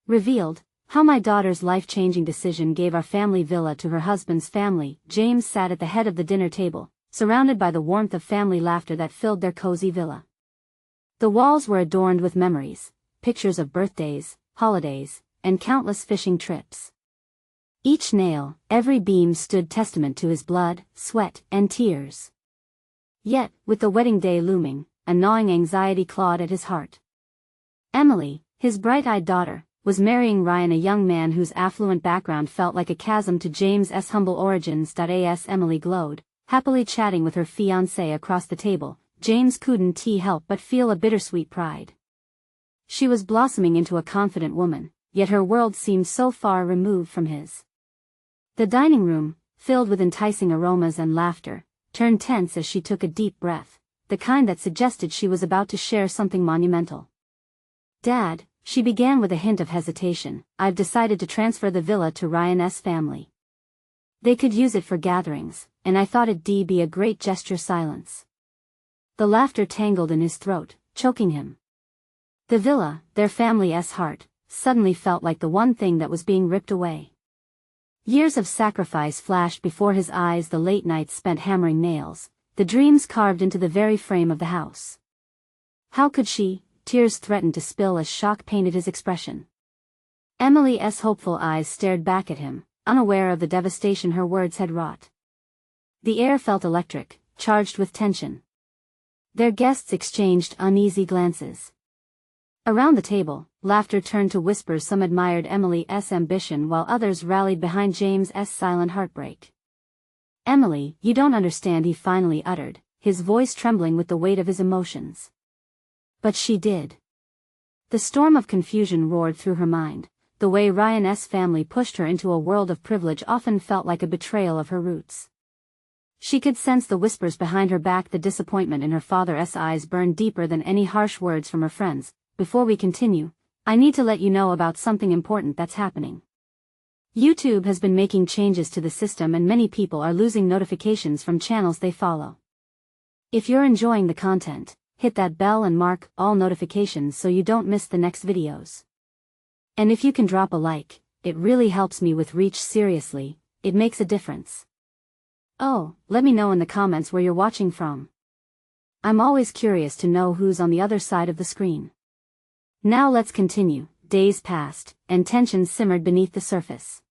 Revealed, how my daughter's life-changing decision gave our family villa to her husband's family. James sat at the head of the dinner table, surrounded by the warmth of family laughter that filled their cozy villa. The walls were adorned with memories, pictures of birthdays, holidays, and countless fishing trips. Each nail, every beam stood testament to his blood, sweat, and tears. Yet, with the wedding day looming, a gnawing anxiety clawed at his heart. Emily, his bright-eyed daughter, was marrying Ryan, a young man whose affluent background felt like a chasm to James's humble origins. As Emily glowed, happily chatting with her fiancé across the table, James couldn't help but feel a bittersweet pride. She was blossoming into a confident woman, yet her world seemed so far removed from his. The dining room, filled with enticing aromas and laughter, turned tense as she took a deep breath, the kind that suggested she was about to share something monumental. "Dad," she began with a hint of hesitation, "I've decided to transfer the villa to Ryan's family. They could use it for gatherings, and I thought it'd be a great gesture." Silence. The laughter tangled in his throat, choking him. The villa, their family's heart, suddenly felt like the one thing that was being ripped away. Years of sacrifice flashed before his eyes, the late nights spent hammering nails, the dreams carved into the very frame of the house. How could she? Tears threatened to spill as shock painted his expression. Emily's hopeful eyes stared back at him, unaware of the devastation her words had wrought. The air felt electric, charged with tension. Their guests exchanged uneasy glances. Around the table, laughter turned to whispers. Some admired Emily's ambition while others rallied behind James's silent heartbreak. "Emily, you don't understand," he finally uttered, his voice trembling with the weight of his emotions. But she did. The storm of confusion roared through her mind. The way Ryan's family pushed her into a world of privilege often felt like a betrayal of her roots. She could sense the whispers behind her back, the disappointment in her father's eyes burned deeper than any harsh words from her friends. "Before we continue, I need to let you know about something important that's happening. YouTube has been making changes to the system and many people are losing notifications from channels they follow. If you're enjoying the content, hit that bell and mark all notifications so you don't miss the next videos. And if you can drop a like, it really helps me with reach. Seriously, it makes a difference. Oh, let me know in the comments where you're watching from. I'm always curious to know who's on the other side of the screen. Now let's continue. Days passed, and tensions simmered beneath the surface.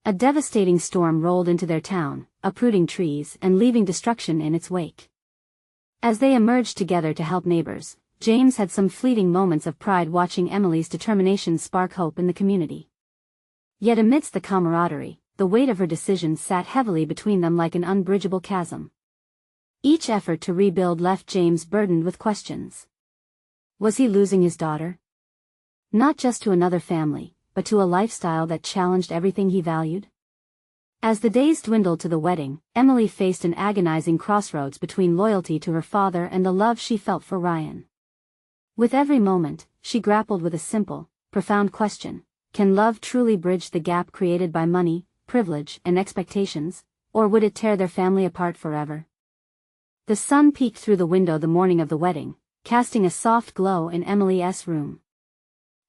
A devastating storm rolled into their town, uprooting trees and leaving destruction in its wake. As they emerged together to help neighbors, James had some fleeting moments of pride watching Emily's determination spark hope in the community. Yet amidst the camaraderie, the weight of her decision sat heavily between them like an unbridgeable chasm. Each effort to rebuild left James burdened with questions. Was he losing his daughter? Not just to another family, but to a lifestyle that challenged everything he valued? As the days dwindled to the wedding, Emily faced an agonizing crossroads between loyalty to her father and the love she felt for Ryan. With every moment, she grappled with a simple, profound question: can love truly bridge the gap created by money, privilege, and expectations, or would it tear their family apart forever? The sun peeked through the window the morning of the wedding, casting a soft glow in Emily's room.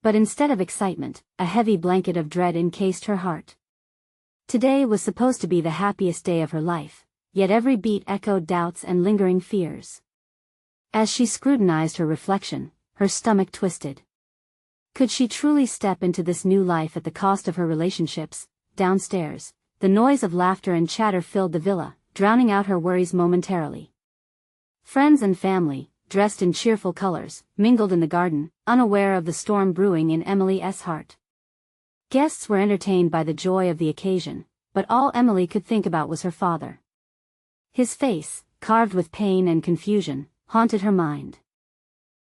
But instead of excitement, a heavy blanket of dread encased her heart. Today was supposed to be the happiest day of her life, yet every beat echoed doubts and lingering fears. As she scrutinized her reflection, her stomach twisted. Could she truly step into this new life at the cost of her relationships? Downstairs, the noise of laughter and chatter filled the villa, drowning out her worries momentarily. Friends and family, dressed in cheerful colors, mingled in the garden, unaware of the storm brewing in Emily's heart. Guests were entertained by the joy of the occasion, but all Emily could think about was her father. His face, carved with pain and confusion, haunted her mind.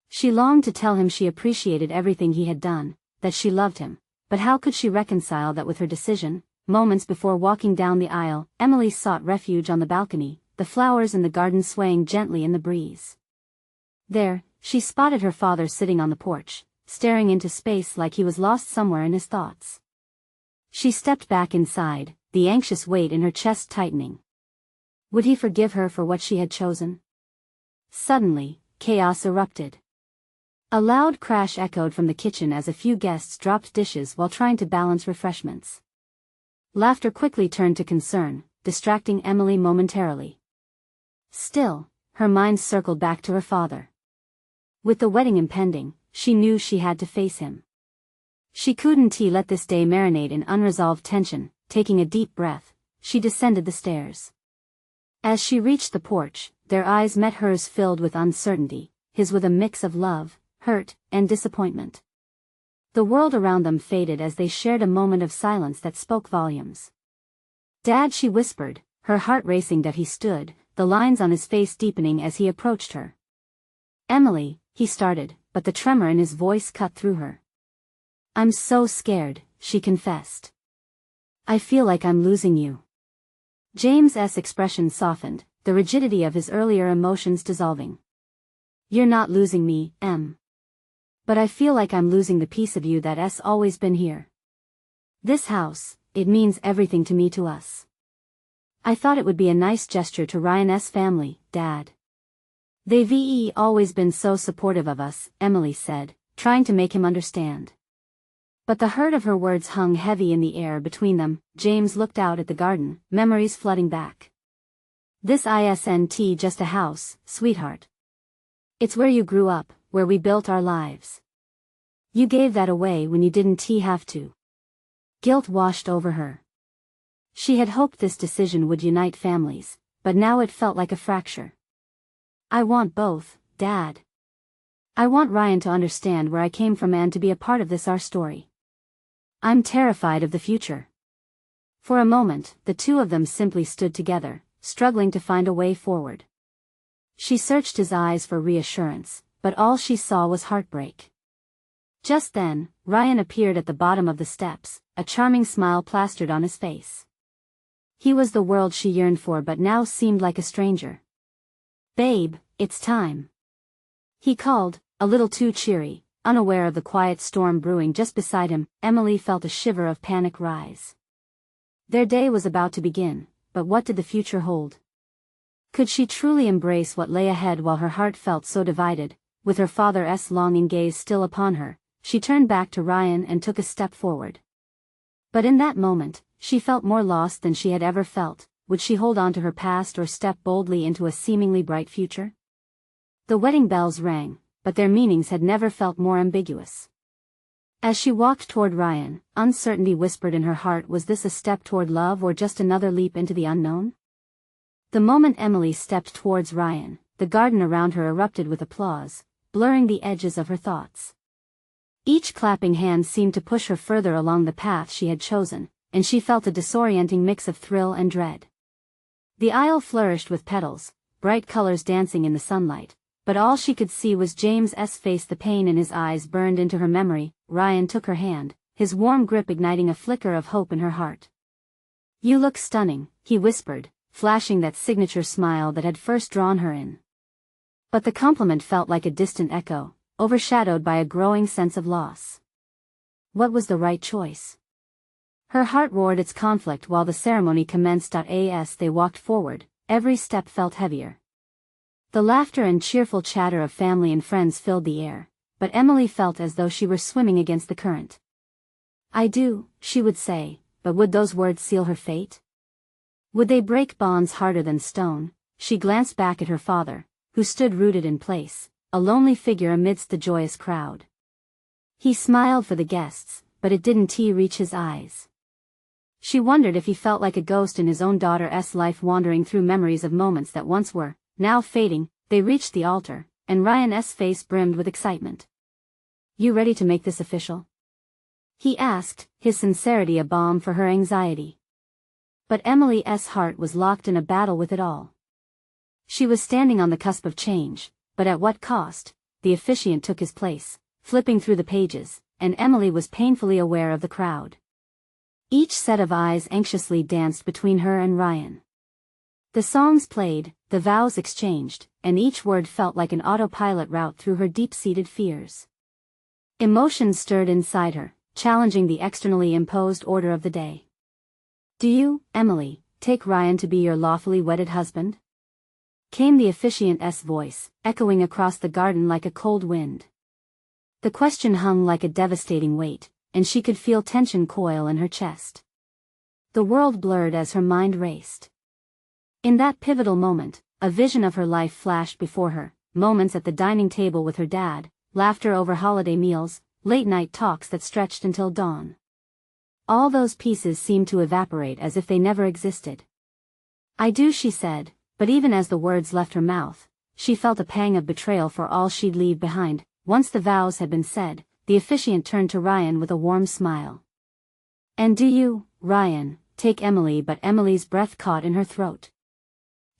She longed to tell him she appreciated everything he had done, that she loved him, but how could she reconcile that with her decision? Moments before walking down the aisle, Emily sought refuge on the balcony, the flowers in the garden swaying gently in the breeze. There, she spotted her father sitting on the porch, staring into space like he was lost somewhere in his thoughts. She stepped back inside, the anxious weight in her chest tightening. Would he forgive her for what she had chosen? Suddenly, chaos erupted. A loud crash echoed from the kitchen as a few guests dropped dishes while trying to balance refreshments. Laughter quickly turned to concern, distracting Emily momentarily. Still, her mind circled back to her father. With the wedding impending, she knew she had to face him. She couldn't let this day marinate in unresolved tension. Taking a deep breath, she descended the stairs. As she reached the porch, their eyes met hers filled with uncertainty, his with a mix of love, hurt, and disappointment. The world around them faded as they shared a moment of silence that spoke volumes. "Dad," she whispered, her heart racing as he stood, the lines on his face deepening as he approached her. "Emily," he started, but the tremor in his voice cut through her. "I'm so scared," she confessed. "I feel like I'm losing you." James's expression softened, the rigidity of his earlier emotions dissolving. "You're not losing me, Em. But I feel like I'm losing the piece of you that's always been here. This house, it means everything to me, to us. I thought it would be a nice gesture to Ryan's family, Dad. They've always been so supportive of us," Emily said, trying to make him understand. But the hurt of her words hung heavy in the air between them. James looked out at the garden, memories flooding back. "This isn't just a house, sweetheart. It's where you grew up, where we built our lives. You gave that away when you didn't have to." Guilt washed over her. She had hoped this decision would unite families, but now it felt like a fracture. "I want both, Dad. I want Ryan to understand where I came from and to be a part of our story. I'm terrified of the future." For a moment, the two of them simply stood together, struggling to find a way forward. She searched his eyes for reassurance, but all she saw was heartbreak. Just then, Ryan appeared at the bottom of the steps, a charming smile plastered on his face. He was the world she yearned for but now seemed like a stranger. "Babe, it's time," he called, a little too cheery, unaware of the quiet storm brewing just beside him. Emily felt a shiver of panic rise. Their day was about to begin, but what did the future hold? Could she truly embrace what lay ahead while her heart felt so divided? With her father's longing gaze still upon her, she turned back to Ryan and took a step forward. But in that moment, she felt more lost than she had ever felt. Would she hold on to her past or step boldly into a seemingly bright future? The wedding bells rang, but their meanings had never felt more ambiguous. As she walked toward Ryan, uncertainty whispered in her heart. Was this a step toward love or just another leap into the unknown? The moment Emily stepped towards Ryan, the garden around her erupted with applause, blurring the edges of her thoughts. Each clapping hand seemed to push her further along the path she had chosen, and she felt a disorienting mix of thrill and dread. The aisle flourished with petals, bright colors dancing in the sunlight, but all she could see was James's face. The pain in his eyes burned into her memory. Ryan took her hand, his warm grip igniting a flicker of hope in her heart. "You look stunning," he whispered, flashing that signature smile that had first drawn her in. But the compliment felt like a distant echo, overshadowed by a growing sense of loss. What was the right choice? Her heart roared its conflict while the ceremony commenced. As they walked forward, every step felt heavier. The laughter and cheerful chatter of family and friends filled the air, but Emily felt as though she were swimming against the current. "I do," she would say, but would those words seal her fate? Would they break bonds harder than stone? She glanced back at her father, who stood rooted in place, a lonely figure amidst the joyous crowd. He smiled for the guests, but it didn't reach his eyes. She wondered if he felt like a ghost in his own daughter's life, wandering through memories of moments that once were, now fading. They reached the altar, and Ryan's face brimmed with excitement. "You ready to make this official?" he asked, his sincerity a balm for her anxiety. But Emily's heart was locked in a battle with it all. She was standing on the cusp of change, but at what cost? The officiant took his place, flipping through the pages, and Emily was painfully aware of the crowd. Each set of eyes anxiously danced between her and Ryan. The songs played, the vows exchanged, and each word felt like an autopilot route through her deep-seated fears. Emotions stirred inside her, challenging the externally imposed order of the day. "Do you, Emily, take Ryan to be your lawfully wedded husband?" came the officiant's voice, echoing across the garden like a cold wind. The question hung like a devastating weight, and she could feel tension coil in her chest. The world blurred as her mind raced. In that pivotal moment, a vision of her life flashed before her, moments at the dining table with her dad, laughter over holiday meals, late-night talks that stretched until dawn. All those pieces seemed to evaporate as if they never existed. "I do," she said, but even as the words left her mouth, she felt a pang of betrayal for all she'd leave behind. Once the vows had been said, the officiant turned to Ryan with a warm smile. "And do you, Ryan, take Emily?" But Emily's breath caught in her throat.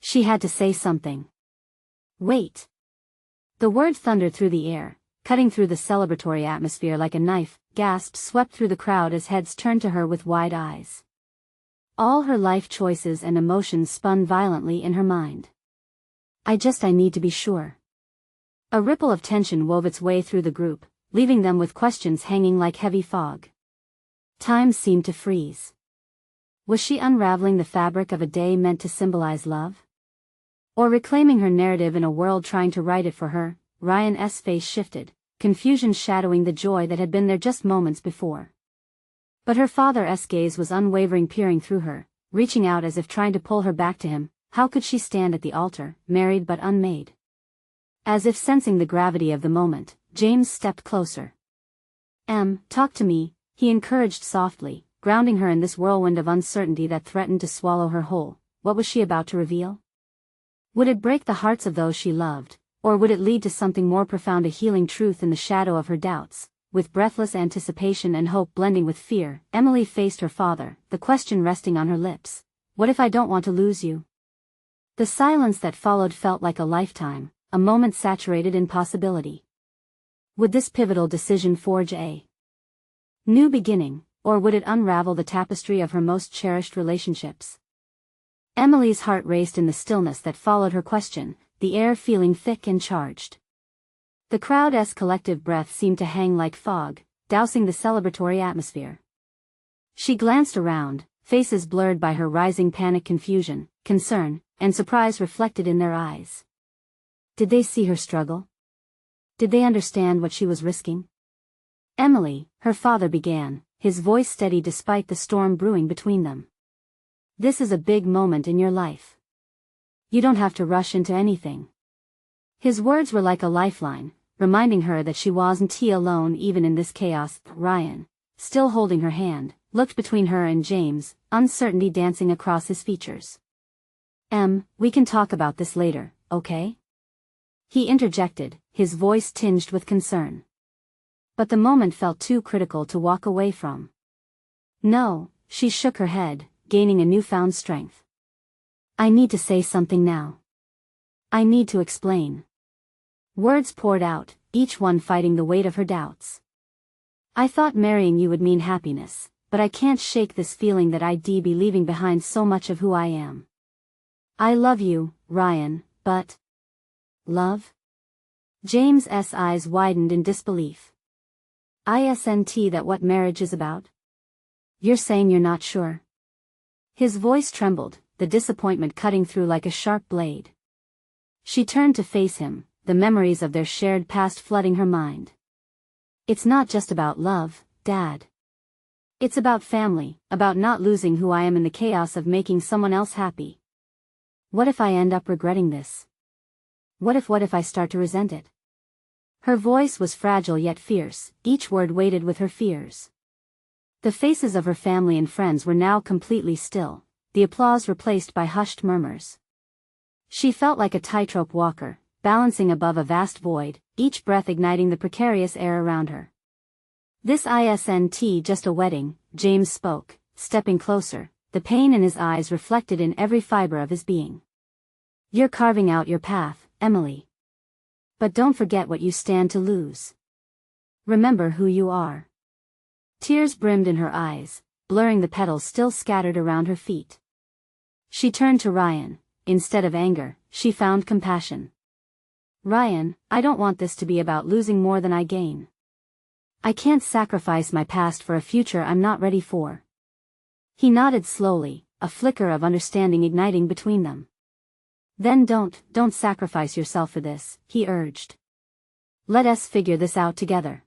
She had to say something. "Wait." The word thundered through the air, cutting through the celebratory atmosphere like a knife. Gasps swept through the crowd as heads turned to her with wide eyes. All her life choices and emotions spun violently in her mind. I need to be sure." A ripple of tension wove its way through the group, leaving them with questions hanging like heavy fog. Time seemed to freeze. Was she unraveling the fabric of a day meant to symbolize love? Or reclaiming her narrative in a world trying to write it for her? Ryan's face shifted, confusion shadowing the joy that had been there just moments before. But her father's gaze was unwavering, peering through her, reaching out as if trying to pull her back to him. How could she stand at the altar, married but unmade? As if sensing the gravity of the moment, James stepped closer. Talk to me," he encouraged softly, grounding her in this whirlwind of uncertainty that threatened to swallow her whole. What was she about to reveal? Would it break the hearts of those she loved, or would it lead to something more profound, a healing truth in the shadow of her doubts? With breathless anticipation and hope blending with fear, Emily faced her father, the question resting on her lips. "What if I don't want to lose you?" The silence that followed felt like a lifetime, a moment saturated in possibility. Would this pivotal decision forge a new beginning, or would it unravel the tapestry of her most cherished relationships? Emily's heart raced in the stillness that followed her question, the air feeling thick and charged. The crowd's collective breath seemed to hang like fog, dousing the celebratory atmosphere. She glanced around, faces blurred by her rising panic, confusion, concern, and surprise reflected in their eyes. Did they see her struggle? Did they understand what she was risking? "Emily," her father began, his voice steady despite the storm brewing between them. "This is a big moment in your life. You don't have to rush into anything." His words were like a lifeline, reminding her that she wasn't alone even in this chaos. Ryan, still holding her hand, looked between her and James, uncertainty dancing across his features. We can talk about this later, okay?" he interjected, his voice tinged with concern. But the moment felt too critical to walk away from. "No," she shook her head, gaining a newfound strength. "I need to say something now. I need to explain." Words poured out, each one fighting the weight of her doubts. "I thought marrying you would mean happiness, but I can't shake this feeling that I'd be leaving behind so much of who I am. I love you, Ryan, but..." "Love?" James's eyes widened in disbelief. "Isn't that what marriage is about? You're saying you're not sure?" His voice trembled, the disappointment cutting through like a sharp blade. She turned to face him, the memories of their shared past flooding her mind. "It's not just about love, Dad. It's about family, about not losing who I am in the chaos of making someone else happy. What if I end up regretting this? What if I start to resent it?" Her voice was fragile yet fierce, each word weighted with her fears. The faces of her family and friends were now completely still, the applause replaced by hushed murmurs. She felt like a tightrope walker, balancing above a vast void, each breath igniting the precarious air around her. "This isn't just a wedding," James spoke, stepping closer, the pain in his eyes reflected in every fiber of his being. "You're carving out your path, Emily. But don't forget what you stand to lose. Remember who you are." Tears brimmed in her eyes, blurring the petals still scattered around her feet. She turned to Ryan. Instead of anger, she found compassion. "Ryan, I don't want this to be about losing more than I gain. I can't sacrifice my past for a future I'm not ready for." He nodded slowly, a flicker of understanding igniting between them. "Then don't sacrifice yourself for this," he urged. "Let us figure this out together."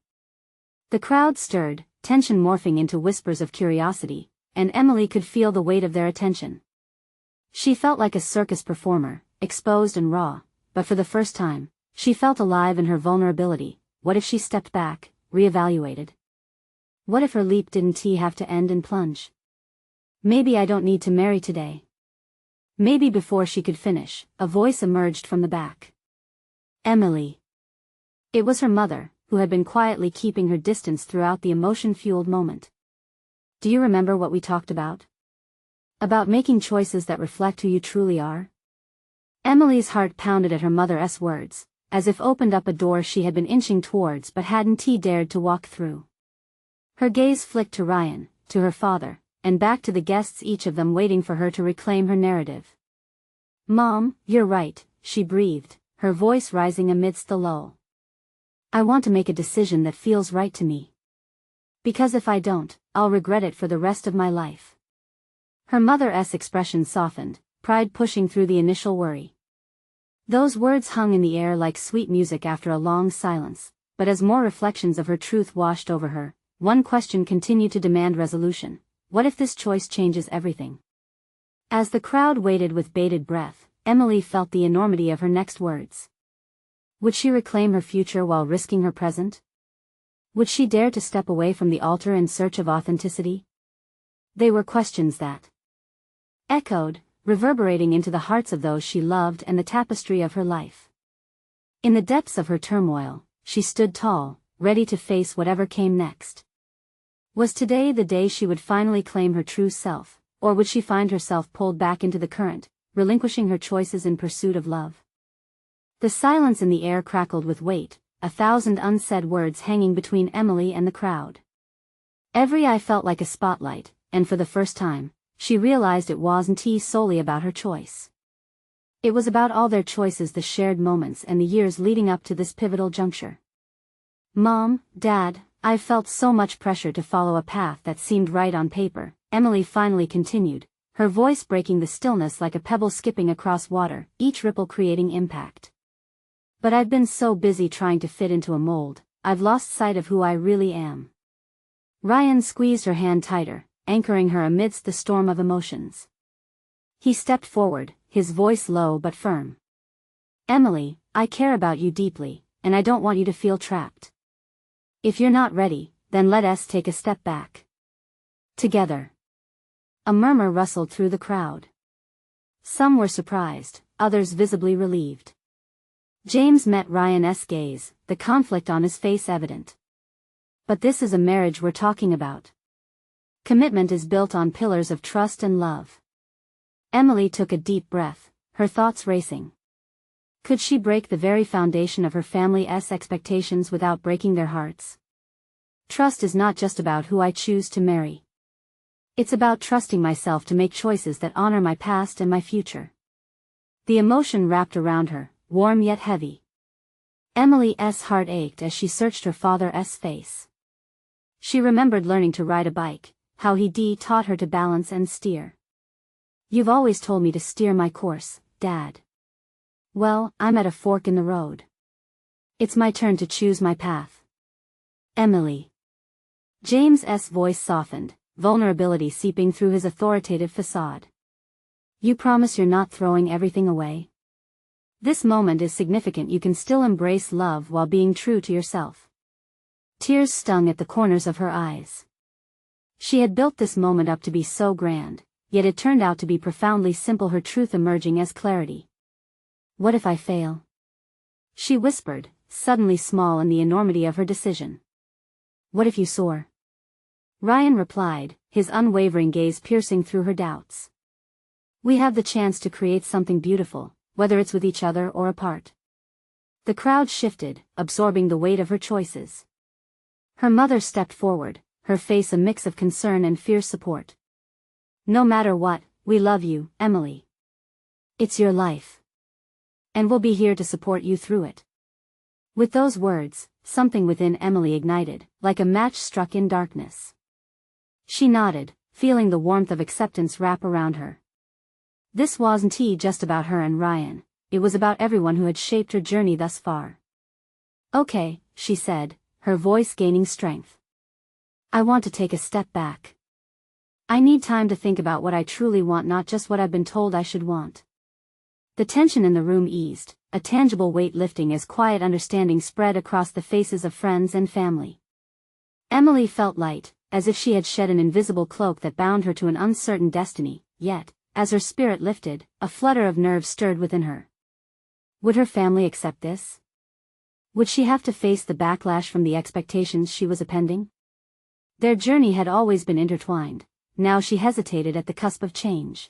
The crowd stirred, tension morphing into whispers of curiosity, and Emily could feel the weight of their attention. She felt like a circus performer, exposed and raw, but for the first time, she felt alive in her vulnerability. What if she stepped back, reevaluated? What if her leap didn't have to end in plunge? Maybe I don't need to marry today. Maybe before she could finish, a voice emerged from the back. Emily. It was her mother, who had been quietly keeping her distance throughout the emotion-fueled moment. Do you remember what we talked about? About making choices that reflect who you truly are? Emily's heart pounded at her mother's words, as if opened up a door she had been inching towards but hadn't dared to walk through. Her gaze flicked to Ryan, to her father, and back to the guests, each of them waiting for her to reclaim her narrative. Mom, you're right, she breathed, her voice rising amidst the lull. I want to make a decision that feels right to me. Because if I don't, I'll regret it for the rest of my life. Her mother's expression softened, pride pushing through the initial worry. Those words hung in the air like sweet music after a long silence, but as more reflections of her truth washed over her, one question continued to demand resolution. What if this choice changes everything? As the crowd waited with bated breath, Emily felt the enormity of her next words. Would she reclaim her future while risking her present? Would she dare to step away from the altar in search of authenticity? They were questions that echoed, reverberating into the hearts of those she loved and the tapestry of her life. In the depths of her turmoil, she stood tall, ready to face whatever came next. Was today the day she would finally claim her true self, or would she find herself pulled back into the current, relinquishing her choices in pursuit of love? The silence in the air crackled with weight, 1,000 unsaid words hanging between Emily and the crowd. Every eye felt like a spotlight, and for the first time, she realized it wasn't solely about her choice. It was about all their choices, the shared moments and the years leading up to this pivotal juncture. Mom, Dad, I've felt so much pressure to follow a path that seemed right on paper, Emily finally continued, her voice breaking the stillness like a pebble skipping across water, each ripple creating impact. But I've been so busy trying to fit into a mold, I've lost sight of who I really am. Ryan squeezed her hand tighter, anchoring her amidst the storm of emotions. He stepped forward, his voice low but firm. Emily, I care about you deeply, and I don't want you to feel trapped. If you're not ready, then let us take a step back. Together. A murmur rustled through the crowd. Some were surprised, others visibly relieved. James met Ryan's gaze, the conflict on his face evident. But this is a marriage we're talking about. Commitment is built on pillars of trust and love. Emily took a deep breath, her thoughts racing. Could she break the very foundation of her family's expectations without breaking their hearts? Trust is not just about who I choose to marry. It's about trusting myself to make choices that honor my past and my future. The emotion wrapped around her, warm yet heavy. Emily's heart ached as she searched her father's face. She remembered learning to ride a bike, how he taught her to balance and steer. You've always told me to steer my course, Dad. Well, I'm at a fork in the road. It's my turn to choose my path. Emily. James's voice softened, vulnerability seeping through his authoritative facade. You promise you're not throwing everything away? This moment is significant. You can still embrace love while being true to yourself. Tears stung at the corners of her eyes. She had built this moment up to be so grand, yet it turned out to be profoundly simple, her truth emerging as clarity. What if I fail? She whispered, suddenly small in the enormity of her decision. What if you soar? Ryan replied, his unwavering gaze piercing through her doubts. We have the chance to create something beautiful, whether it's with each other or apart. The crowd shifted, absorbing the weight of her choices. Her mother stepped forward, her face a mix of concern and fierce support. No matter what, we love you, Emily. It's your life. And we'll be here to support you through it. With those words, something within Emily ignited, like a match struck in darkness. She nodded, feeling the warmth of acceptance wrap around her. This wasn't just about her and Ryan, it was about everyone who had shaped her journey thus far. Okay, she said, her voice gaining strength. I want to take a step back. I need time to think about what I truly want, not just what I've been told I should want. The tension in the room eased, a tangible weight lifting as quiet understanding spread across the faces of friends and family. Emily felt light, as if she had shed an invisible cloak that bound her to an uncertain destiny, yet, as her spirit lifted, a flutter of nerves stirred within her. Would her family accept this? Would she have to face the backlash from the expectations she was appending? Their journey had always been intertwined. Now she hesitated at the cusp of change.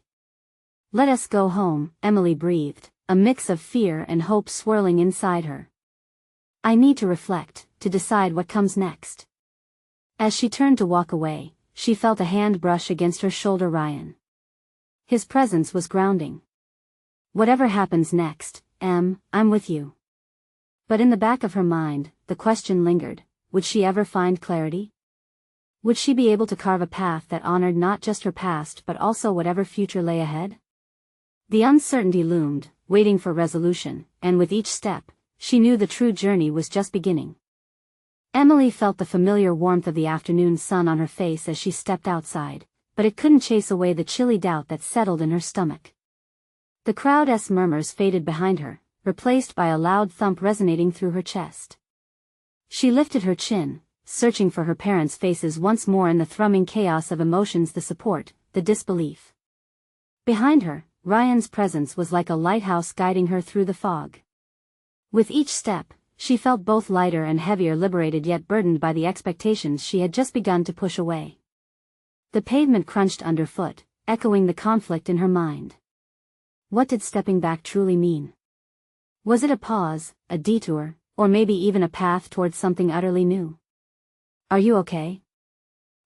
"Let us go home," Emily breathed, a mix of fear and hope swirling inside her. "I need to reflect, to decide what comes next." As she turned to walk away, she felt a hand brush against her shoulder. Ryan. His presence was grounding. "Whatever happens next, I'm with you." But in the back of her mind, the question lingered, would she ever find clarity? Would she be able to carve a path that honored not just her past but also whatever future lay ahead? The uncertainty loomed, waiting for resolution, and with each step, she knew the true journey was just beginning. Emily felt the familiar warmth of the afternoon sun on her face as she stepped outside, but it couldn't chase away the chilly doubt that settled in her stomach. The crowd's murmurs faded behind her, replaced by a loud thump resonating through her chest. She lifted her chin, searching for her parents' faces once more in the thrumming chaos of emotions, the support, the disbelief. Behind her, Ryan's presence was like a lighthouse guiding her through the fog. With each step, she felt both lighter and heavier, liberated yet burdened by the expectations she had just begun to push away. The pavement crunched underfoot, echoing the conflict in her mind. What did stepping back truly mean? Was it a pause, a detour, or maybe even a path towards something utterly new? "Are you okay?"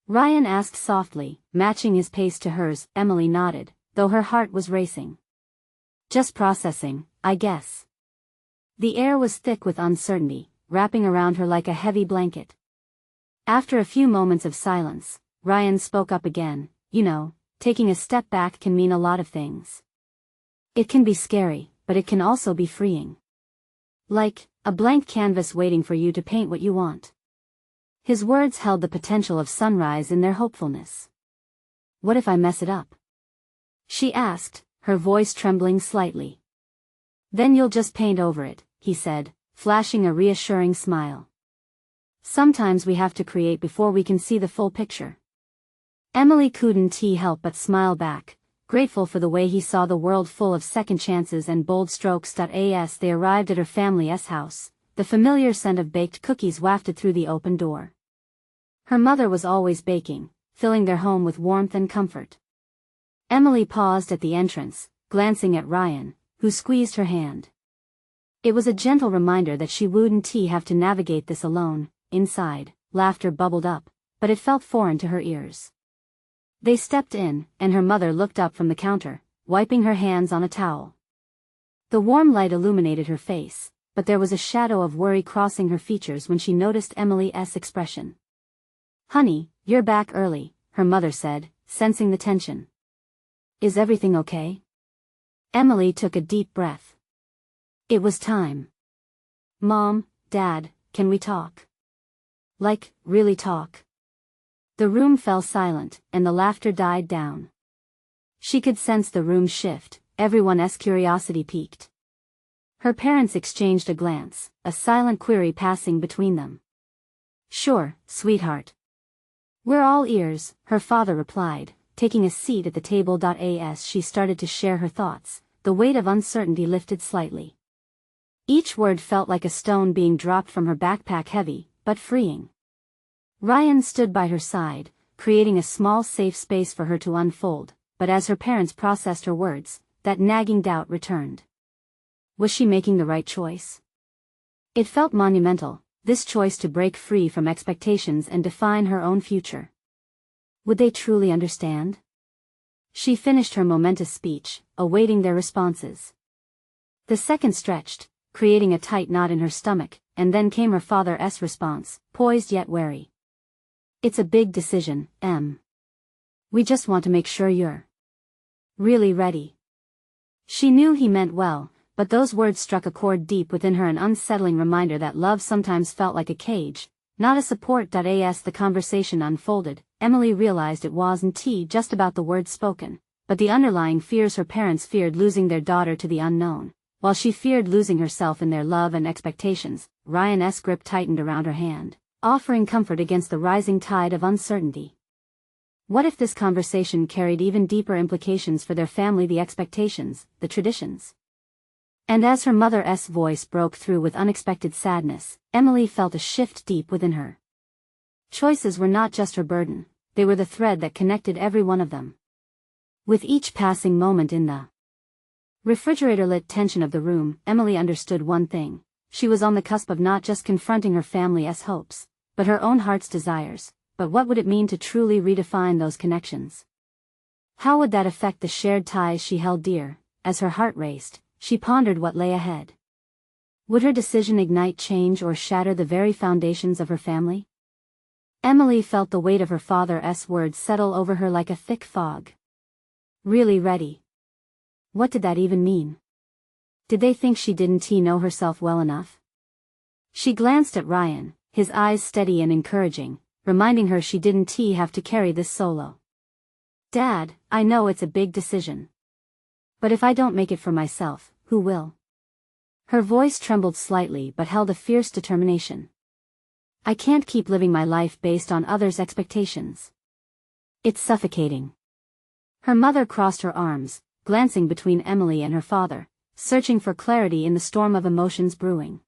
Ryan asked softly, matching his pace to hers. Emily nodded, though her heart was racing. "Just processing, I guess." The air was thick with uncertainty, wrapping around her like a heavy blanket. After a few moments of silence, Ryan spoke up again. "You know, taking a step back can mean a lot of things. It can be scary, but it can also be freeing. Like a blank canvas waiting for you to paint what you want." His words held the potential of sunrise in their hopefulness. "What if I mess it up?" she asked, her voice trembling slightly. "Then you'll just paint over it," he said, flashing a reassuring smile. "Sometimes we have to create before we can see the full picture." Emily couldn't help but smile back, grateful for the way he saw the world full of second chances and bold strokes. As they arrived at her family's house, the familiar scent of baked cookies wafted through the open door. Her mother was always baking, filling their home with warmth and comfort. Emily paused at the entrance, glancing at Ryan, who squeezed her hand. It was a gentle reminder that she wouldn't have to navigate this alone. Inside, laughter bubbled up, but it felt foreign to her ears. They stepped in, and her mother looked up from the counter, wiping her hands on a towel. The warm light illuminated her face, but there was a shadow of worry crossing her features when she noticed Emily's expression. "Honey, you're back early," her mother said, sensing the tension. "Is everything okay?" Emily took a deep breath. It was time. "Mom, Dad, can we talk? Like, really talk?" The room fell silent, and the laughter died down. She could sense the room shift, everyone's curiosity piqued. Her parents exchanged a glance, a silent query passing between them. "Sure, sweetheart. We're all ears," her father replied, taking a seat at the table. As she started to share her thoughts, the weight of uncertainty lifted slightly. Each word felt like a stone being dropped from her backpack, heavy, but freeing. Ryan stood by her side, creating a small safe space for her to unfold, but as her parents processed her words, that nagging doubt returned. Was she making the right choice? It felt monumental, this choice to break free from expectations and define her own future. Would they truly understand? She finished her momentous speech, awaiting their responses. The seconds stretched, creating a tight knot in her stomach, and then came her father's response, poised yet wary. "It's a big decision, Em. We just want to make sure you're really ready." She knew he meant well, but those words struck a chord deep within her, an unsettling reminder that love sometimes felt like a cage, Not a support.as. The conversation unfolded. Emily realized it wasn't just about the words spoken, but the underlying fears. Her parents feared losing their daughter to the unknown, while she feared losing herself in their love and expectations. Ryan's grip tightened around her hand, offering comfort against the rising tide of uncertainty. What if this conversation carried even deeper implications for their family, the expectations, the traditions? And as her mother's voice broke through with unexpected sadness, Emily felt a shift deep within her. Choices were not just her burden, they were the thread that connected every one of them. With each passing moment in the refrigerator-lit tension of the room, Emily understood one thing. She was on the cusp of not just confronting her family's hopes, but her own heart's desires. But what would it mean to truly redefine those connections? How would that affect the shared ties she held dear? As her heart raced, she pondered what lay ahead. Would her decision ignite change or shatter the very foundations of her family? Emily felt the weight of her father's words settle over her like a thick fog. Really ready? What did that even mean? Did they think she didn't know herself well enough? She glanced at Ryan, his eyes steady and encouraging, reminding her she didn't have to carry this solo. Dad, I know it's a big decision. But if I don't make it for myself, who will? Her voice trembled slightly but held a fierce determination. I can't keep living my life based on others' expectations. It's suffocating. Her mother crossed her arms, glancing between Emily and her father, searching for clarity in the storm of emotions brewing.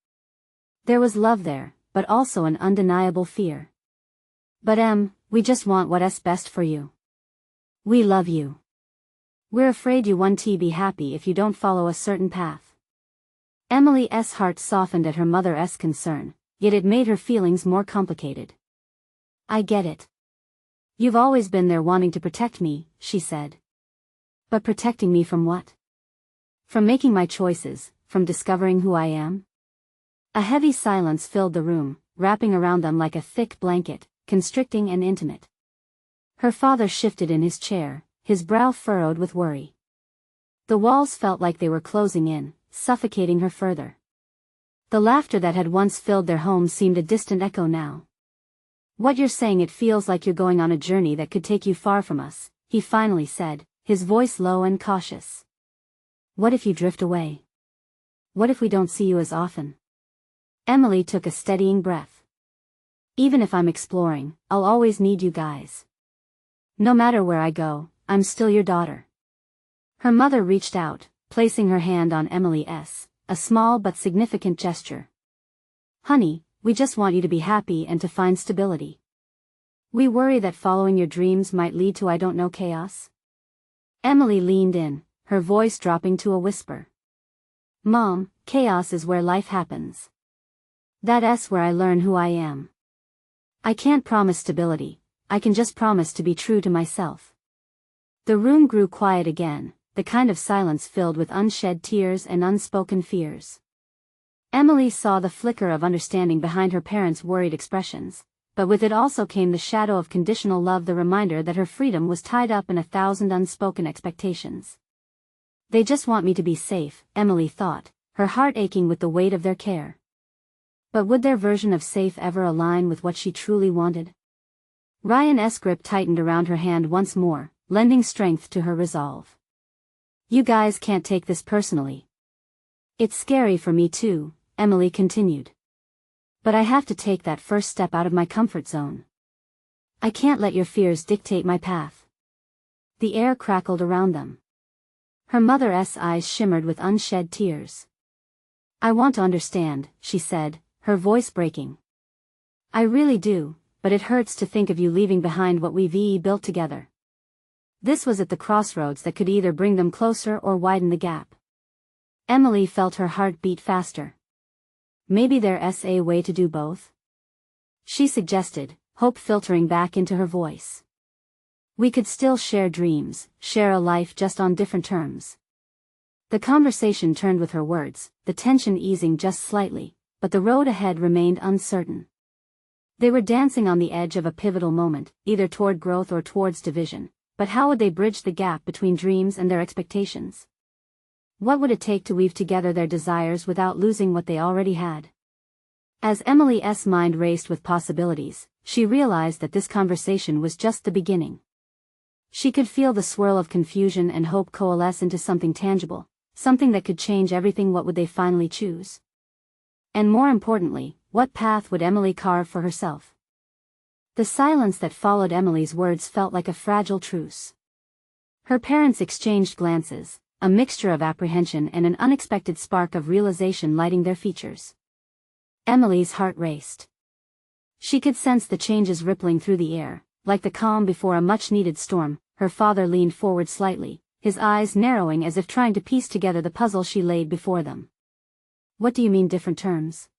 There was love there, but also an undeniable fear. But we just want what's best for you. We love you. We're afraid you won't be happy if you don't follow a certain path. Emily's heart softened at her mother's concern, yet it made her feelings more complicated. I get it. You've always been there wanting to protect me, she said. But protecting me from what? From making my choices, from discovering who I am? A heavy silence filled the room, wrapping around them like a thick blanket, constricting and intimate. Her father shifted in his chair, his brow furrowed with worry. The walls felt like they were closing in, suffocating her further. The laughter that had once filled their home seemed a distant echo now. What you're saying, it feels like you're going on a journey that could take you far from us, he finally said, his voice low and cautious. What if you drift away? What if we don't see you as often? Emily took a steadying breath. Even if I'm exploring, I'll always need you guys. No matter where I go, I'm still your daughter. Her mother reached out, placing her hand on Emily's, a small but significant gesture. Honey, we just want you to be happy and to find stability. We worry that following your dreams might lead to chaos. Emily leaned in, her voice dropping to a whisper. Mom, chaos is where life happens. That's where I learn who I am. I can't promise stability, I can just promise to be true to myself. The room grew quiet again, the kind of silence filled with unshed tears and unspoken fears. Emily saw the flicker of understanding behind her parents' worried expressions, but with it also came the shadow of conditional love, the reminder that her freedom was tied up in 1,000 unspoken expectations. They just want me to be safe, Emily thought, her heart aching with the weight of their care. But would their version of safe ever align with what she truly wanted? Ryan's grip tightened around her hand once more, lending strength to her resolve. You guys can't take this personally. It's scary for me too, Emily continued. But I have to take that first step out of my comfort zone. I can't let your fears dictate my path. The air crackled around them. Her mother's eyes shimmered with unshed tears. I want to understand, she said, her voice breaking. I really do, but it hurts to think of you leaving behind what we've built together. This was at the crossroads that could either bring them closer or widen the gap. Emily felt her heart beat faster. Maybe there's a way to do both? She suggested, hope filtering back into her voice. We could still share dreams, share a life, just on different terms. The conversation turned with her words, the tension easing just slightly, but the road ahead remained uncertain. They were dancing on the edge of a pivotal moment, either toward growth or towards division, but how would they bridge the gap between dreams and their expectations? What would it take to weave together their desires without losing what they already had? As Emily's mind raced with possibilities, she realized that this conversation was just the beginning. She could feel the swirl of confusion and hope coalesce into something tangible, something that could change everything. What would they finally choose? And more importantly, what path would Emily carve for herself? The silence that followed Emily's words felt like a fragile truce. Her parents exchanged glances, a mixture of apprehension and an unexpected spark of realization lighting their features. Emily's heart raced. She could sense the changes rippling through the air, like the calm before a much-needed storm. Her father leaned forward slightly, his eyes narrowing as if trying to piece together the puzzle she laid before them. "What do you mean different terms?"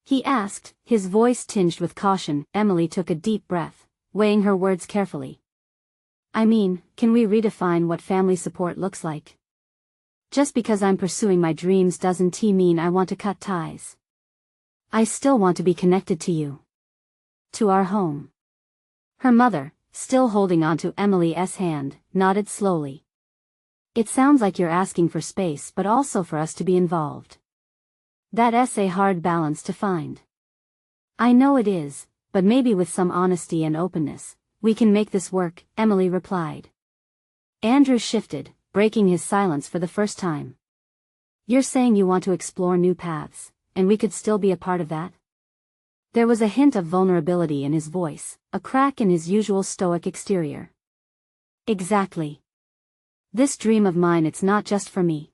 he asked, his voice tinged with caution. Emily took a deep breath, weighing her words carefully. "I mean, can we redefine what family support looks like? Just because I'm pursuing my dreams doesn't mean I want to cut ties. I still want to be connected to you. To our home." Her mother, still holding onto Emily's hand, nodded slowly. "It sounds like you're asking for space but also for us to be involved. That's a hard balance to find." "I know it is, but maybe with some honesty and openness, we can make this work," Emily replied. Andrew shifted, breaking his silence for the first time. "You're saying you want to explore new paths, and we could still be a part of that?" There was a hint of vulnerability in his voice, a crack in his usual stoic exterior. "Exactly. This dream of mine, it's not just for me.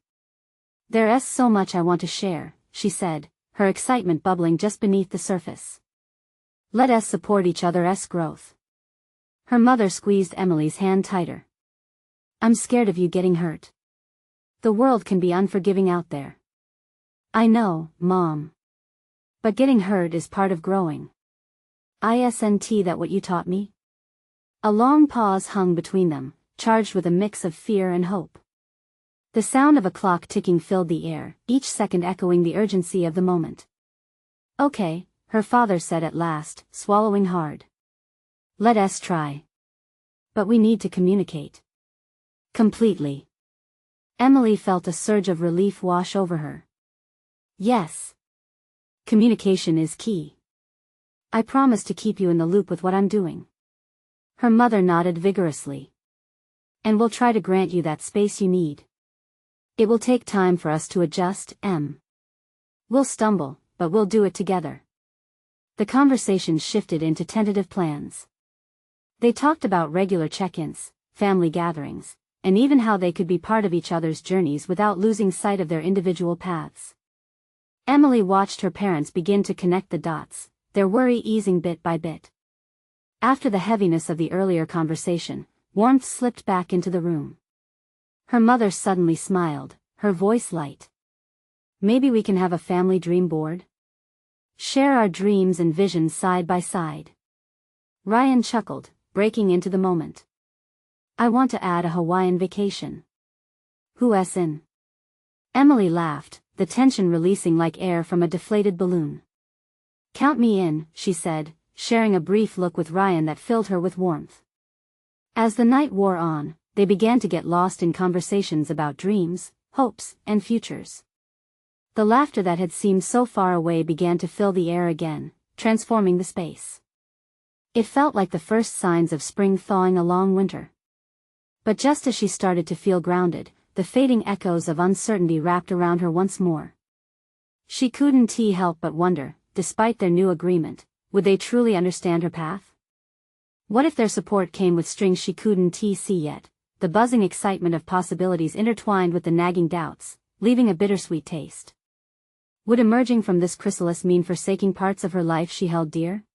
There's so much I want to share," she said, her excitement bubbling just beneath the surface. "Let us support each other's growth." Her mother squeezed Emily's hand tighter. "I'm scared of you getting hurt. The world can be unforgiving out there." "I know, Mom. But getting hurt is part of growing. Isn't that what you taught me?" A long pause hung between them, charged with a mix of fear and hope. The sound of a clock ticking filled the air, each second echoing the urgency of the moment. "Okay," her father said at last, swallowing hard. "Let us try. But we need to communicate." "Completely." Emily felt a surge of relief wash over her. "Yes. Communication is key. I promise to keep you in the loop with what I'm doing." Her mother nodded vigorously. "And we'll try to grant you that space you need. It will take time for us to adjust, We'll stumble, but we'll do it together." The conversation shifted into tentative plans. They talked about regular check-ins, family gatherings, and even how they could be part of each other's journeys without losing sight of their individual paths. Emily watched her parents begin to connect the dots, their worry easing bit by bit. After the heaviness of the earlier conversation, warmth slipped back into the room. Her mother suddenly smiled, her voice light. "Maybe we can have a family dream board? Share our dreams and visions side by side." Ryan chuckled, breaking into the moment. "I want to add a Hawaiian vacation." "Who's in?" Emily laughed, the tension releasing like air from a deflated balloon. "Count me in," she said, sharing a brief look with Ryan that filled her with warmth. As the night wore on, they began to get lost in conversations about dreams, hopes, and futures. The laughter that had seemed so far away began to fill the air again, transforming the space. It felt like the first signs of spring thawing a long winter. But just as she started to feel grounded, the fading echoes of uncertainty wrapped around her once more. She couldn't help but wonder, despite their new agreement, would they truly understand her path? What if their support came with strings she couldn't see yet, the buzzing excitement of possibilities intertwined with the nagging doubts, leaving a bittersweet taste? Would emerging from this chrysalis mean forsaking parts of her life she held dear?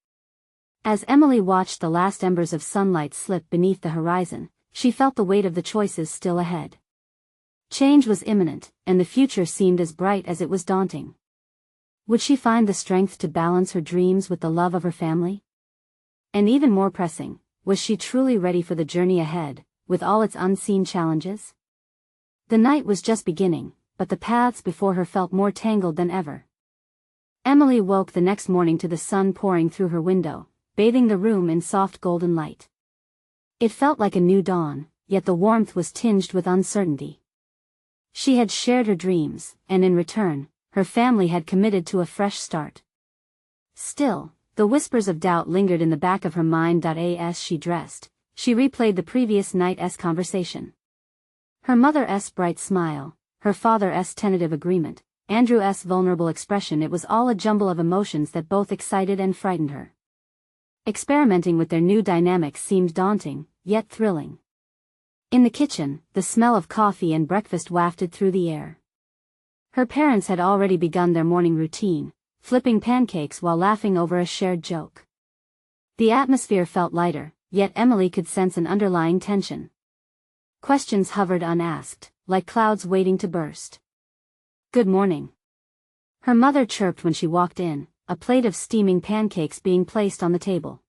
As Emily watched the last embers of sunlight slip beneath the horizon, she felt the weight of the choices still ahead. Change was imminent, and the future seemed as bright as it was daunting. Would she find the strength to balance her dreams with the love of her family? And even more pressing, was she truly ready for the journey ahead, with all its unseen challenges? The night was just beginning, but the paths before her felt more tangled than ever. Emily woke the next morning to the sun pouring through her window, bathing the room in soft golden light. It felt like a new dawn, yet the warmth was tinged with uncertainty. She had shared her dreams, and in return, her family had committed to a fresh start. Still, the whispers of doubt lingered in the back of her mind. As she dressed, she replayed the previous night's conversation. Her mother's bright smile, her father's tentative agreement, Andrew's vulnerable expression. It was all a jumble of emotions that both excited and frightened her. Experimenting with their new dynamics seemed daunting, yet thrilling. In the kitchen, the smell of coffee and breakfast wafted through the air. Her parents had already begun their morning routine, flipping pancakes while laughing over a shared joke. The atmosphere felt lighter, yet Emily could sense an underlying tension. Questions hovered unasked, like clouds waiting to burst. "Good morning." Her mother chirped when she walked in, a plate of steaming pancakes being placed on the table.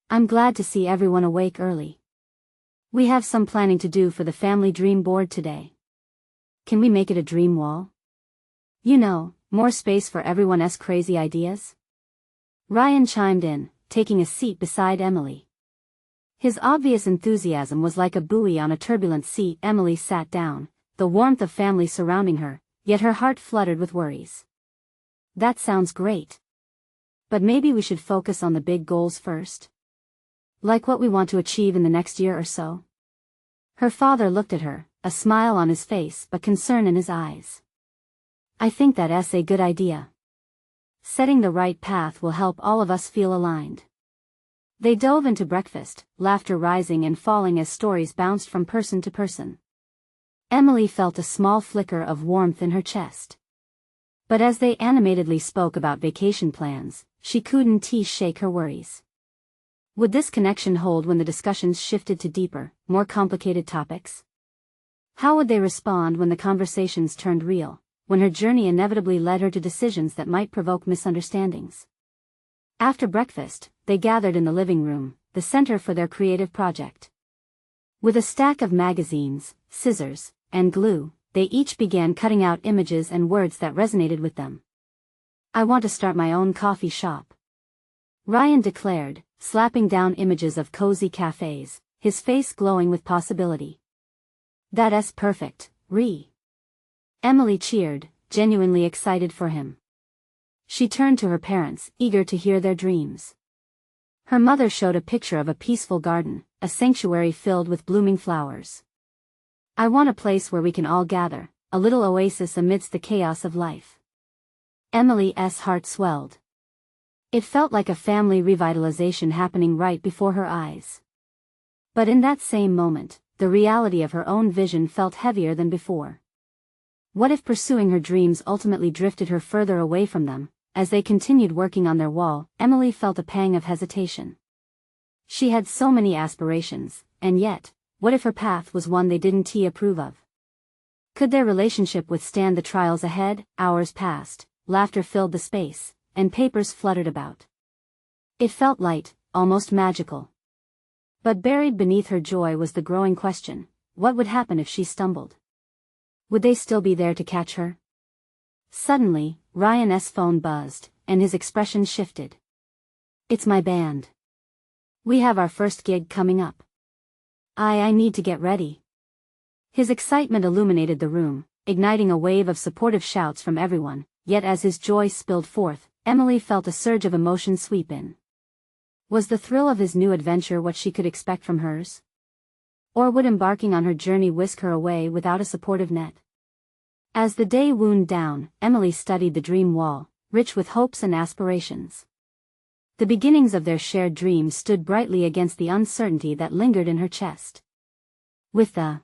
"I'm glad to see everyone awake early. We have some planning to do for the family dream board today. Can we make it a dream wall? You know, more space for everyone's crazy ideas?" Ryan chimed in, taking a seat beside Emily. His obvious enthusiasm was like a buoy on a turbulent sea. Emily sat down, the warmth of family surrounding her, yet her heart fluttered with worries. "That sounds great. But maybe we should focus on the big goals first. Like what we want to achieve in the next year or so." Her father looked at her, a smile on his face but concern in his eyes. "I think that's a good idea. Setting the right path will help all of us feel aligned." They dove into breakfast, laughter rising and falling as stories bounced from person to person. Emily felt a small flicker of warmth in her chest. But as they animatedly spoke about vacation plans, she couldn't shake her worries. Would this connection hold when the discussions shifted to deeper, more complicated topics? How would they respond when the conversations turned real, when her journey inevitably led her to decisions that might provoke misunderstandings? After breakfast, they gathered in the living room, the center for their creative project. With a stack of magazines, scissors, and glue, they each began cutting out images and words that resonated with them. "I want to start my own coffee shop," Ryan declared, slapping down images of cozy cafes, his face glowing with possibility. "That's perfect, Emily cheered, genuinely excited for him. She turned to her parents, eager to hear their dreams. Her mother showed a picture of a peaceful garden, a sanctuary filled with blooming flowers. "I want a place where we can all gather, a little oasis amidst the chaos of life." Emily's heart swelled. It felt like a family revitalization happening right before her eyes. But in that same moment, the reality of her own vision felt heavier than before. What if pursuing her dreams ultimately drifted her further away from them? As they continued working on their wall, Emily felt a pang of hesitation. She had so many aspirations, and yet, what if her path was one they didn't approve of? Could their relationship withstand the trials ahead? Hours passed, laughter filled the space, and papers fluttered about. It felt light, almost magical. But buried beneath her joy was the growing question: what would happen if she stumbled? Would they still be there to catch her? Suddenly, Ryan's phone buzzed, and his expression shifted. "It's my band. We have our first gig coming up. I need to get ready." His excitement illuminated the room, igniting a wave of supportive shouts from everyone, yet as his joy spilled forth, Emily felt a surge of emotion sweep in. Was the thrill of his new adventure what she could expect from hers? Or would embarking on her journey whisk her away without a supportive net? As the day wound down, Emily studied the dream wall, rich with hopes and aspirations. The beginnings of their shared dreams stood brightly against the uncertainty that lingered in her chest. With the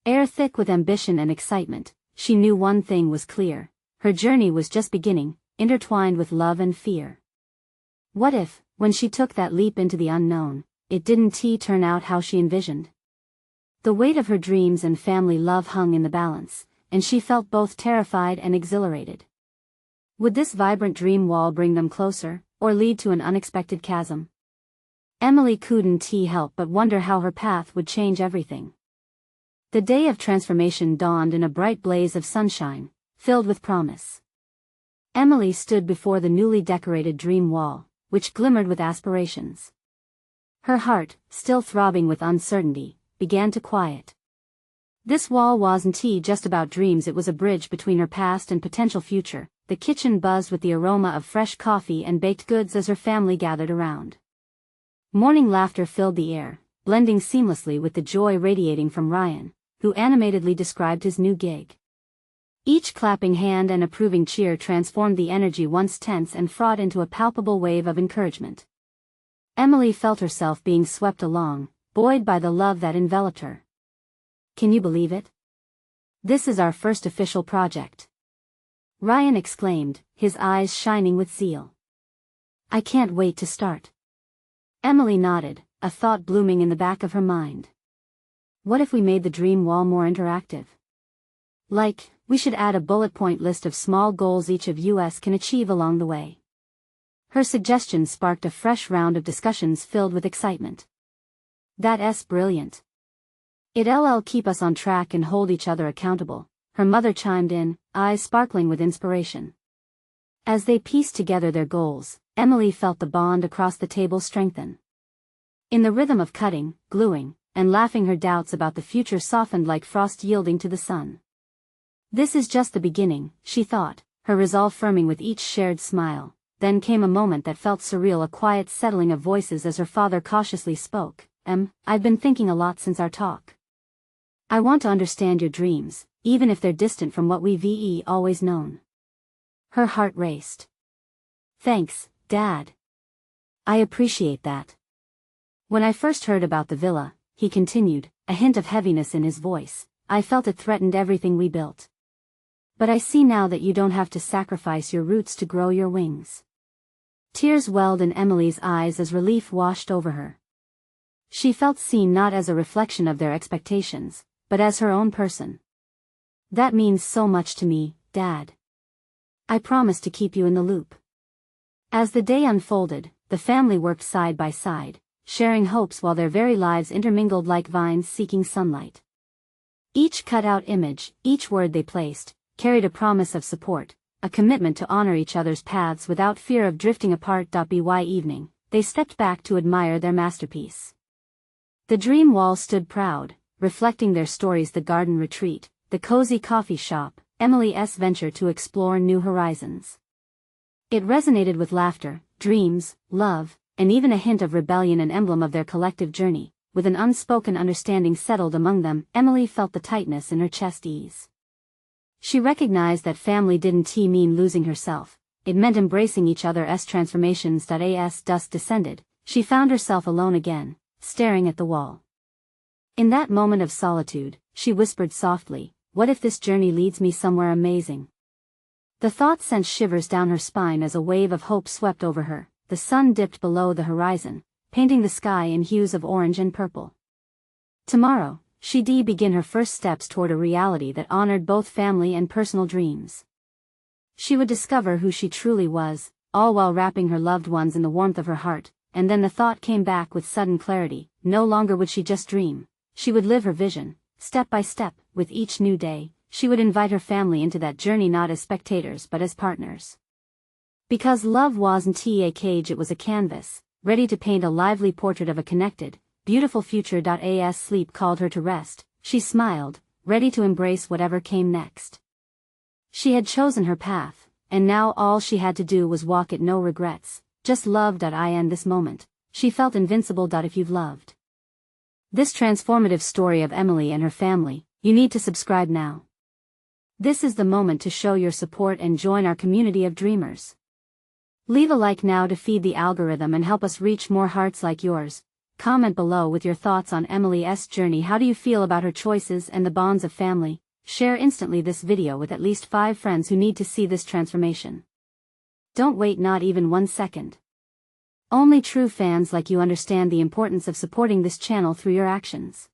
air thick with ambition and excitement, she knew one thing was clear: her journey was just beginning, intertwined with love and fear. What if, when she took that leap into the unknown, it didn't turn out how she envisioned? The weight of her dreams and family love hung in the balance, and she felt both terrified and exhilarated. Would this vibrant dream wall bring them closer, or lead to an unexpected chasm? Emily couldn't help but wonder how her path would change everything. The day of transformation dawned in a bright blaze of sunshine, filled with promise. Emily stood before the newly decorated dream wall, which glimmered with aspirations. Her heart, still throbbing with uncertainty, began to quiet. This wall wasn't just about dreams, it was a bridge between her past and potential future, the kitchen buzzed with the aroma of fresh coffee and baked goods as her family gathered around. Morning laughter filled the air, blending seamlessly with the joy radiating from Ryan, who animatedly described his new gig. Each clapping hand and approving cheer transformed the energy once tense and fraught into a palpable wave of encouragement. Emily felt herself being swept along, buoyed by the love that enveloped her. "Can you believe it? This is our first official project," Ryan exclaimed, his eyes shining with zeal. "I can't wait to start." Emily nodded, a thought blooming in the back of her mind. What if we made the dream wall more interactive? Like, we should add a bullet point list of small goals each of us can achieve along the way. Her suggestion sparked a fresh round of discussions filled with excitement. "That's brilliant. It'll keep us on track and hold each other accountable," her mother chimed in, eyes sparkling with inspiration. As they pieced together their goals, Emily felt the bond across the table strengthen. In the rhythm of cutting, gluing, and laughing, her doubts about the future softened like frost yielding to the sun. "This is just the beginning," she thought, her resolve firming with each shared smile. Then came a moment that felt surreal, a quiet settling of voices as her father cautiously spoke. I've been thinking a lot since our talk. I want to understand your dreams, even if they're distant from what we've always known." Her heart raced. "Thanks, Dad. I appreciate that. When I first heard about the villa," he continued, a hint of heaviness in his voice, "I felt it threatened everything we built. But I see now that you don't have to sacrifice your roots to grow your wings." Tears welled in Emily's eyes as relief washed over her. She felt seen not as a reflection of their expectations, but as her own person. "That means so much to me, Dad. I promise to keep you in the loop." As the day unfolded, the family worked side by side, sharing hopes while their very lives intermingled like vines seeking sunlight. Each cut-out image, each word they placed, carried a promise of support, a commitment to honor each other's paths without fear of drifting apart. By evening, they stepped back to admire their masterpiece. The dream wall stood proud, reflecting their stories: the garden retreat, the cozy coffee shop, Emily's venture to explore new horizons. It resonated with laughter, dreams, love, and even a hint of rebellion, an emblem of their collective journey. With an unspoken understanding settled among them, Emily felt the tightness in her chest ease. She recognized that family didn't mean losing herself, it meant embracing each other's transformations. As dusk descended, she found herself alone again, staring at the wall. In that moment of solitude, she whispered softly, "What if this journey leads me somewhere amazing?" The thought sent shivers down her spine as a wave of hope swept over her. The sun dipped below the horizon, painting the sky in hues of orange and purple. Tomorrow, she'd begin her first steps toward a reality that honored both family and personal dreams. She would discover who she truly was, all while wrapping her loved ones in the warmth of her heart. And then the thought came back with sudden clarity: no longer would she just dream, she would live her vision, step by step. With each new day, she would invite her family into that journey, not as spectators but as partners. Because love wasn't a cage, it was a canvas, ready to paint a lively portrait of a connected, beautiful future. As sleep called her to rest, she smiled, ready to embrace whatever came next. She had chosen her path, and now all she had to do was walk it, no regrets, just love. In this moment, she felt invincible. If you've loved this transformative story of Emily and her family, you need to subscribe now. This is the moment to show your support and join our community of dreamers. Leave a like now to feed the algorithm and help us reach more hearts like yours. Comment below with your thoughts on Emily's journey. How do you feel about her choices and the bonds of family? Share instantly this video with at least 5 friends who need to see this transformation. Don't wait, not even 1 second. Only true fans like you understand the importance of supporting this channel through your actions.